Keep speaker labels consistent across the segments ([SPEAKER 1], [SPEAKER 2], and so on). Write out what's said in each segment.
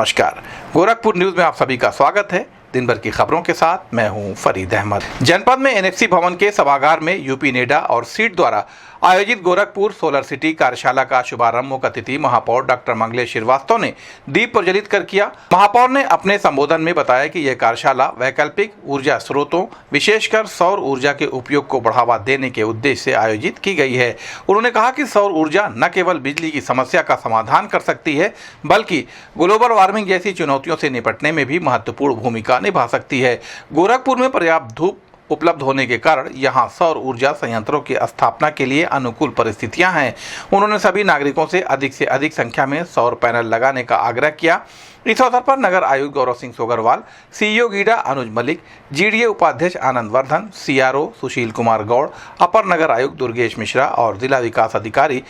[SPEAKER 1] नमस्कार, गोरखपुर न्यूज में आप सभी का स्वागत है। दिन भर की खबरों के साथ मैं हूं फरीद अहमद। जनपद में एनएफसी भवन के सभागार में यूपी नेडा और सीट द्वारा आयोजित गोरखपुर सोलर सिटी कार्यशाला का शुभारंभ मुख्य अतिथि महापौर डॉक्टर मंगलेश श्रीवास्तव ने दीप प्रज्वलित कर किया। महापौर ने अपने संबोधन में बताया कि यह कार्यशाला वैकल्पिक ऊर्जा स्रोतों, विशेषकर सौर ऊर्जा के उपयोग को बढ़ावा देने के उद्देश्य से आयोजित की गई है। उन्होंने कहा कि सौर ऊर्जा न केवल बिजली की समस्या का समाधान कर सकती है, बल्कि ग्लोबल वार्मिंग जैसी चुनौतियों से निपटने में भी महत्वपूर्ण भूमिका निभा सकती है। गोरखपुर में पर्याप्त धूप उपलब्ध होने के कारण यहां सौर ऊर्जा संयंत्रों की स्थापना के लिए अनुकूल परिस्थितियां हैं। उन्होंने सभी नागरिकों से अधिक संख्या में सौर पैनल लगाने का आग्रह किया। इस अवसर पर नगर आयुक्त गौरव सिंह सोगरवाल, सीईओ गीडा अनुज मलिक, जीडीए उपाध्यक्ष आनंद वर्धन, सीआरओ सुशील कुमार गौड़, अपर नगर आयुक्त दुर्गेश मिश्रा और जिला विकास अधिकारी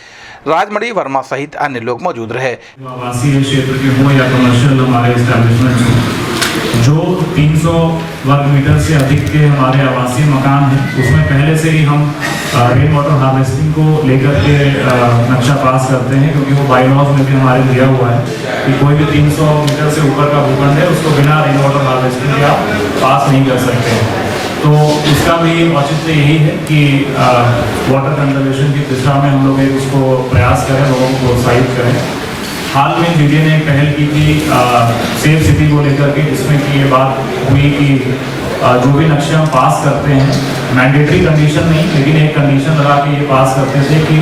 [SPEAKER 1] राजमणि वर्मा सहित अन्य लोग मौजूद रहे।
[SPEAKER 2] आवासीय क्षेत्र के हो या कमर्शियल हमारे एस्टैब्लिशमेंट जो 300 वर्ग मीटर से अधिक के हमारे आवासीय मकान हैं, उसमें पहले से ही हम रेन वाटर हार्वेस्टिंग को लेकर के नक्शा पास करते हैं, क्योंकि वो बाईलॉज में भी हमारे दिया हुआ है कि कोई भी 300 मीटर से ऊपर का भूखंड है उसको बिना रेन वाटर हार्वेस्टिंग के आप पास नहीं कर सकते हैं। तो इसका भी औचित्य यही है कि वाटर कंजर्वेशन की दिशा में हम लोग एक उसको प्रयास करें, लोगों को प्रोत्साहित करें। हाल में जीडीए ने एक पहल की थी सेफ सिटी को लेकर के, जिसमें कि ये बात हुई कि जो भी नक्शे हम पास करते हैं, मैंडेटरी कंडीशन नहीं लेकिन एक कंडीशन लगा के ये पास करते थे कि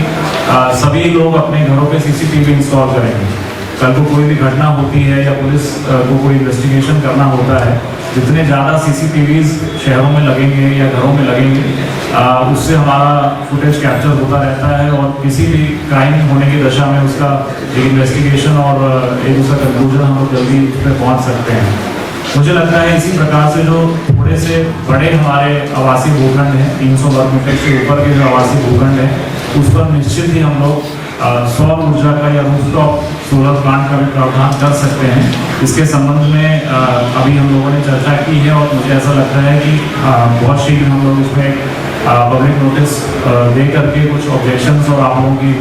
[SPEAKER 2] सभी लोग अपने घरों पे सीसीटीवी इंस्टॉल करेंगे। कल को कोई भी घटना होती है या पुलिस को कोई इन्वेस्टिगेशन करना होता है, जितने ज़्यादा सीसीटीवीज शहरों में लगेंगे या घरों में लगेंगे, उससे हमारा फुटेज कैप्चर होता रहता है और किसी भी क्राइम होने की दशा में उसका एक इन्वेस्टिगेशन और एक दूसरा कंक्लूजन हम लोग जल्दी उस पर पहुँच सकते हैं। मुझे लगता है इसी प्रकार से जो थोड़े से बड़े हमारे आवासीय भूखंड हैं, 300 वर्ग मीटर से ऊपर के जो आवासीय भूखंड हैं, उस पर निश्चित ही हम लोग सौर ऊर्जा का या रूफटॉप सोलर प्लांट का भी प्रावधान कर सकते हैं। इसके संबंध में अभी हम लोगों ने चर्चा की है और मुझे ऐसा लगता है कि बहुत शीघ्र हम लोग इसमें पब्लिक नोटिस दे करके कुछ ऑब्जेक्शंस और आप लोगों की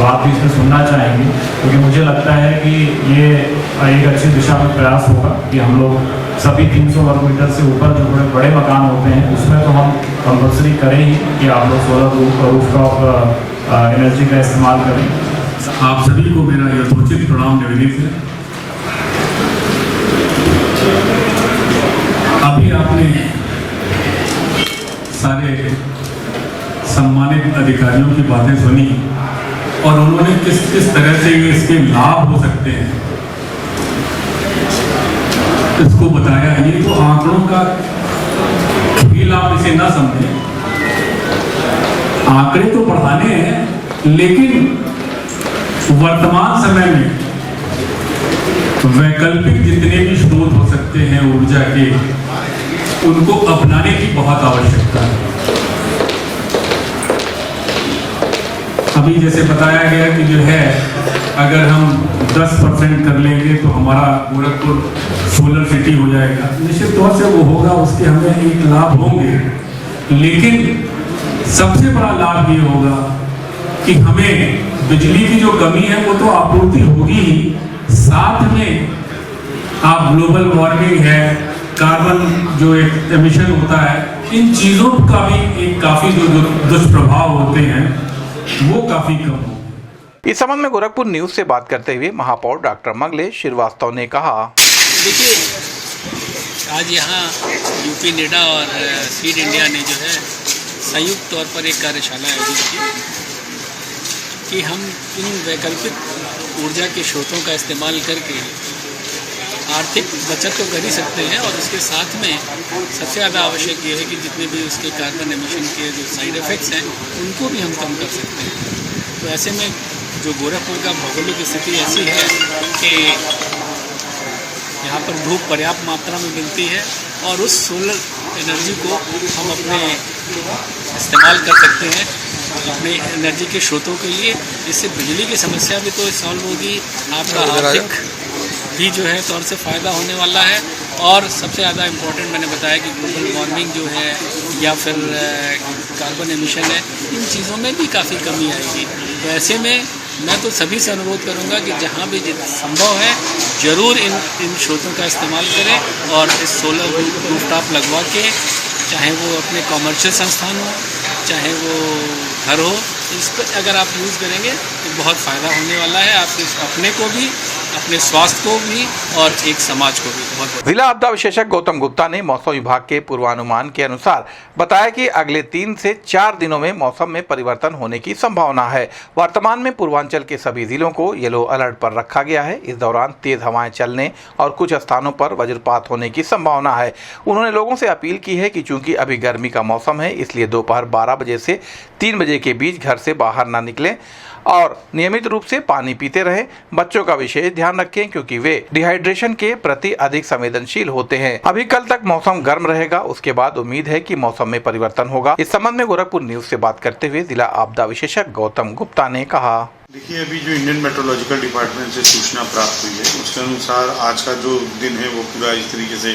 [SPEAKER 2] बात भी इसमें सुनना चाहेंगे, क्योंकि मुझे लगता है कि ये एक अच्छी दिशा में प्रयास होगा कि हम लोग सभी 300 वर्ग मीटर से ऊपर जो बड़े बड़े मकान होते हैं उसमें तो हम कंपल्सरी करें ही कि आप लोग सोलर रूफटॉप एनर्जी का इस्तेमाल करें।
[SPEAKER 3] आप सभी को मेरा यथोचित प्रणाम निवेदित है। अभी आपने सारे सम्मानित अधिकारियों की बातें सुनी और उन्होंने किस किस तरह से ये इसके लाभ हो सकते हैं इसको बताया। ये तो आंकड़ों का खेल, आप इसे ना समझें। आंकड़े तो बढ़ाने हैं, लेकिन वर्तमान समय में वैकल्पिक जितने भी स्रोत हो सकते हैं ऊर्जा के, उनको अपनाने की बहुत आवश्यकता है। अभी जैसे बताया गया कि जो है अगर हम 10% कर लेंगे तो हमारा गोरखपुर सोलर सिटी हो जाएगा। निश्चित तौर से वो होगा, उसके हमें एक लाभ होंगे, लेकिन सबसे बड़ा लाभ ये होगा कि हमें बिजली की जो कमी है वो तो आपूर्ति होगी ही, साथ में आप ग्लोबल वार्मिंग है, कार्बन जो एक एमिशन होता है, इन चीज़ों का भी एक काफ़ी जो दुष्प्रभाव होते हैं वो काफ़ी कम हो।
[SPEAKER 1] इस संबंध में गोरखपुर न्यूज से बात करते हुए महापौर डॉक्टर मंगलेश श्रीवास्तव ने कहा,
[SPEAKER 4] देखिए आज यहाँ यूपी नेडा और सीड इंडिया ने जो है संयुक्त तौर पर एक कार्यशाला आयोजित की कि हम इन वैकल्पिक ऊर्जा के स्रोतों का इस्तेमाल करके आर्थिक बचत तो कर ही सकते हैं और उसके साथ में सबसे ज़्यादा आवश्यक ये है कि जितने भी उसके कार्बन एमिशन के जो साइड इफ़ेक्ट्स हैं उनको भी हम कम कर सकते हैं। तो ऐसे में जो गोरखपुर का भौगोलिक स्थिति ऐसी है कि यहाँ पर धूप पर्याप्त मात्रा में मिलती है और उस सोलर एनर्जी को हम अपने इस्तेमाल कर सकते हैं अपने एनर्जी के स्रोतों के लिए, जिससे बिजली की समस्या भी तो सॉल्व होगी, आपका आर्थिक भी जो है तौर से फ़ायदा होने वाला है और सबसे ज़्यादा इम्पोर्टेंट मैंने बताया कि ग्लोबल वार्मिंग जो है या फिर कार्बन एमिशन है, इन चीज़ों में भी काफ़ी कमी आएगी। तो ऐसे में मैं तो सभी से अनुरोध करूंगा कि जहां भी संभव है ज़रूर इन स्रोतों का इस्तेमाल करें और इस सोलर रूफटॉप लगवा के, चाहे वो अपने कॉमर्शियल संस्थान हो, चाहे वो घर हो, इस पर अगर आप यूज़ करेंगे तो बहुत फ़ायदा होने वाला है आपके अपने को भी, अपने स्वास्थ्य को भी और एक समाज को भी। बहुत
[SPEAKER 1] जिला आपदा विशेषज्ञ गौतम गुप्ता ने मौसम विभाग के पूर्वानुमान के अनुसार बताया कि अगले 3 से 4 दिनों में मौसम में परिवर्तन होने की संभावना है। वर्तमान में पूर्वांचल के सभी जिलों को येलो अलर्ट पर रखा गया है। इस दौरान तेज हवाएं चलने और कुछ स्थानों पर वज्रपात होने की संभावना है। उन्होंने लोगों से अपील की है कि चूंकि अभी गर्मी का मौसम है, इसलिए दोपहर 12 बजे से 3 बजे के बीच घर से बाहर न निकलें और नियमित रूप से पानी पीते रहें। बच्चों का विशेष ध्यान रखें क्योंकि वे डिहाइड्रेशन के प्रति अधिक संवेदनशील होते हैं। अभी कल तक मौसम गर्म रहेगा, उसके बाद उम्मीद है कि मौसम में परिवर्तन होगा। इस संबंध में गोरखपुर न्यूज से बात करते हुए जिला आपदा विशेषज्ञ गौतम गुप्ता ने कहा।
[SPEAKER 5] देखिए, अभी जो इंडियन मेट्रोलॉजिकल डिपार्टमेंट से सूचना प्राप्त हुई है उसके अनुसार आज का जो दिन है वो पूरा इस तरीके से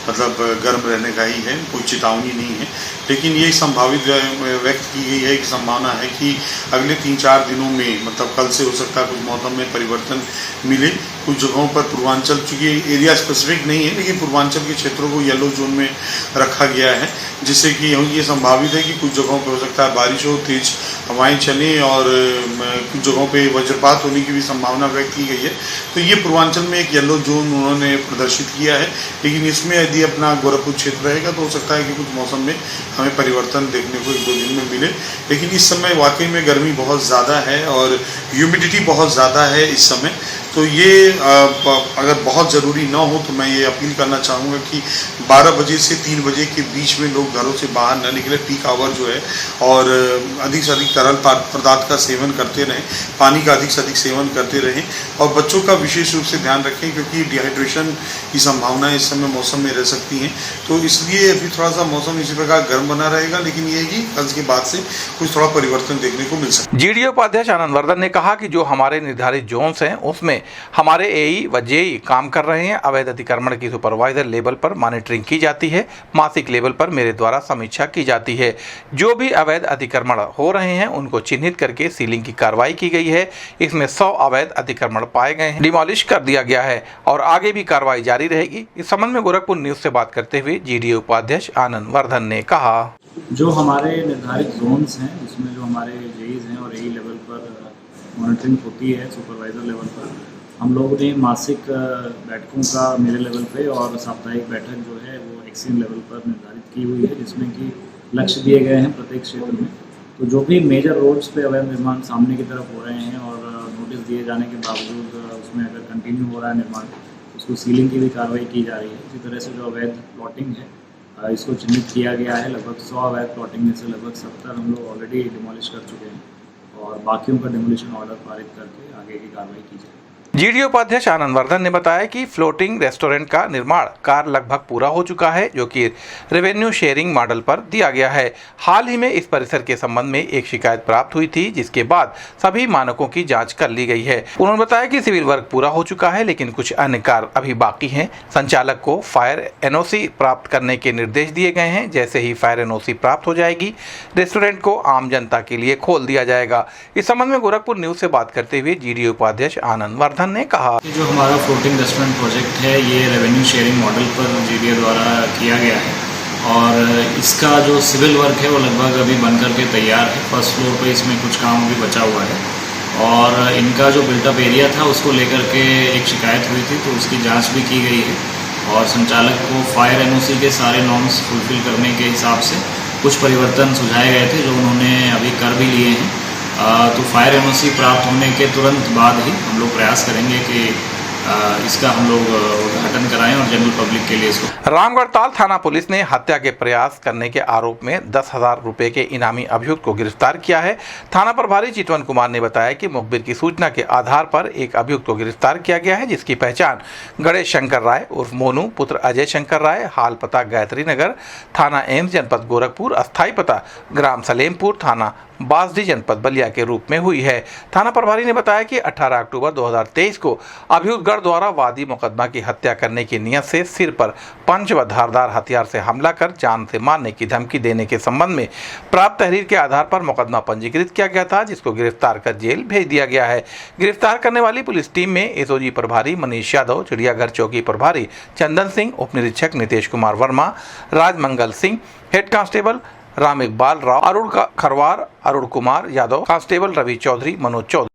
[SPEAKER 5] मतलब गर्म रहने का ही है, कोई चेतावनी नहीं है। लेकिन ये संभावित व्यक्त की गई है कि संभावना है कि अगले 3-4 दिनों में मतलब कल से हो सकता है कुछ मौसम में परिवर्तन मिले। कुछ जगहों पर पूर्वांचल, चूँकि एरिया स्पेसिफिक नहीं है, लेकिन पूर्वांचल के क्षेत्रों को येलो जोन में रखा गया है, जिससे कि ये संभावित है कि कुछ जगहों पर हो सकता है बारिश हो, तेज हवाएं चलें और कुछ जगहों पे वज्रपात होने की भी संभावना व्यक्त की गई है। तो ये पूर्वांचल में एक येलो जोन उन्होंने प्रदर्शित किया है। लेकिन इसमें यदि अपना गोरखपुर क्षेत्र रहेगा तो हो सकता है कि कुछ मौसम में हमें परिवर्तन देखने को 1-2 दिन में मिले। लेकिन इस समय वाकई में गर्मी बहुत ज़्यादा है और ह्यूमिडिटी बहुत ज़्यादा है इस समय। तो ये अगर बहुत ज़रूरी ना हो तो मैं ये अपील करना चाहूँगा कि 12 बजे से 3 बजे के बीच में लोग घरों से बाहर न निकले, पीक आवर जो है, और अधिक से अधिक तरल पदार्थ का सेवन करते रहें, पानी का अधिक से अधिक सेवन करते रहें और बच्चों का विशेष रूप से ध्यान रखें क्योंकि डिहाइड्रेशन की संभावनाएं इस समय मौसम में रह सकती हैं। तो इसलिए अभी थोड़ा सा मौसम इसी प्रकार गर्म बना रहेगा, लेकिन ये कि कल के बाद से कुछ थोड़ा परिवर्तन देखने को मिल सकता है।
[SPEAKER 1] जीडीओ उपाध्यक्ष आनंद वर्धन ने कहा कि जो हमारे निर्धारित जोन्स हैं उसमें हमारे एई व जेई काम कर रहे हैं। अवैध अतिक्रमण की सुपरवाइजर लेवल पर मॉनिटरिंग की जाती है। मासिक लेवल पर मेरे द्वारा समीक्षा की जाती है। जो भी अवैध अतिक्रमण हो रहे हैं उनको चिन्हित करके सीलिंग की कार्रवाई की गई है। इसमें 100 अवैध अतिक्रमण पाए गए हैं, डिमोलिश कर दिया गया है और आगे भी कार्रवाई जारी रहेगी। इस संबंध में गोरखपुर न्यूज से बात करते हुए जीडीओ उपाध्यक्ष आनंद वर्धन ने कहा।
[SPEAKER 3] जो हमारे निर्धारित जोन्स हैं उसमें जो हमारे जेईज हैं और एई लेवल पर मॉनिटरिंग होती है, सुपरवाइजर लेवल पर हम लोगों ने मासिक बैठकों का मेरे लेवल पे और साप्ताहिक बैठक जो है वो एक्सीएम लेवल पर निर्धारित की हुई है, जिसमें कि लक्ष्य दिए गए हैं प्रत्येक क्षेत्र में। तो जो भी मेजर रोड्स पे अवैध निर्माण सामने की तरफ हो रहे हैं और नोटिस दिए जाने के बावजूद उसमें अगर कंटिन्यू हो रहा है निर्माण, उसको सीलिंग की भी कार्रवाई की जा रही है। इसी तरह से जो अवैध प्लॉटिंग है इसको चिन्हित किया गया है। लगभग 100 अवैध प्लॉटिंग में से लगभग 70 हम लोग ऑलरेडी डिमोलिश कर चुके हैं और बाकियों का डिमोलिशन ऑर्डर पारित करके आगे की कार्रवाई की जाए।
[SPEAKER 1] जीडीओ उपाध्यक्ष आनंद वर्धन ने बताया कि फ्लोटिंग रेस्टोरेंट का निर्माण कार्य लगभग पूरा हो चुका है, जो कि रेवेन्यू शेयरिंग मॉडल पर दिया गया है। हाल ही में इस परिसर के संबंध में एक शिकायत प्राप्त हुई थी, जिसके बाद सभी मानकों की जांच कर ली गई है। उन्होंने बताया कि सिविल वर्क पूरा हो चुका है, लेकिन कुछ अन्य कार्य अभी बाकी हैं। संचालक को फायर एनओसी प्राप्त करने के निर्देश दिए गए हैं। जैसे ही फायर एनओसी प्राप्त हो जाएगी, रेस्टोरेंट को आम जनता के लिए खोल दिया जाएगा। इस संबंध में गोरखपुर न्यूज से बात करते हुए जीडीओ उपाध्यक्ष आनंद वर्धन ने कहा।
[SPEAKER 3] जो हमारा फ्लोटिंग रेस्टोरेंट प्रोजेक्ट है ये रेवेन्यू शेयरिंग मॉडल पर जीडीओ द्वारा किया गया है और इसका जो सिविल वर्क है वो लगभग अभी बनकर के तैयार है। फर्स्ट फ्लोर पे इसमें कुछ काम अभी बचा हुआ है और इनका जो बिल्टअप एरिया था उसको लेकर के एक शिकायत हुई थी, तो उसकी जांच भी की गई है और संचालक को फायर एनओसी के सारे नॉर्म्स फुलफिल करने के हिसाब से कुछ परिवर्तन सुझाए गए थे, जो उन्होंने अभी कर भी लिए हैं। तो फायर एनओसी प्राप्त होने के तुरंत बाद ही हम लोग प्रयास करेंगे कि इसका हम लोग उद्घाटन कराएं और जनरल पब्लिक के लिए इसको।
[SPEAKER 1] रामगढ़ताल थाना पुलिस ने हत्या के प्रयास करने के आरोप में 10,000 रुपए के इनामी अभियुक्त को गिरफ्तार किया है। थाना प्रभारी चितवन कुमार ने बताया कि मुखबिर की सूचना के आधार पर एक अभियुक्त को गिरफ्तार किया गया है, जिसकी पहचान गणेश शंकर राय उर्फ मोनू पुत्र अजय शंकर राय, हाल पता गायत्री नगर, थाना एम्स, जनपद गोरखपुर, अस्थायी पता ग्राम सलेमपुर, थाना बासडी, जनपद बलिया के रूप में हुई है। थाना प्रभारी ने बताया कि 18 अक्टूबर 2023 को अभियुक्त होमगार्ड द्वारा वादी मुकदमा की हत्या करने की नियत से सिर पर पंच व धारदार हथियार से हमला कर जान से मारने की धमकी देने के संबंध में प्राप्त तहरीर के आधार पर मुकदमा पंजीकृत किया गया था, जिसको गिरफ्तार कर जेल भेज दिया गया है। गिरफ्तार करने वाली पुलिस टीम में एसओजी प्रभारी मनीष यादव, चिड़ियाघर चौकी प्रभारी चंदन सिंह, उप निरीक्षक Nitesh Kumar Verma, Rajmangal Singh, head constable Ram Iqbal Rao, Arun Kharwar, Arun Kumar Yadav, constable Ravi Chaudhary, Manoj Chaudhary.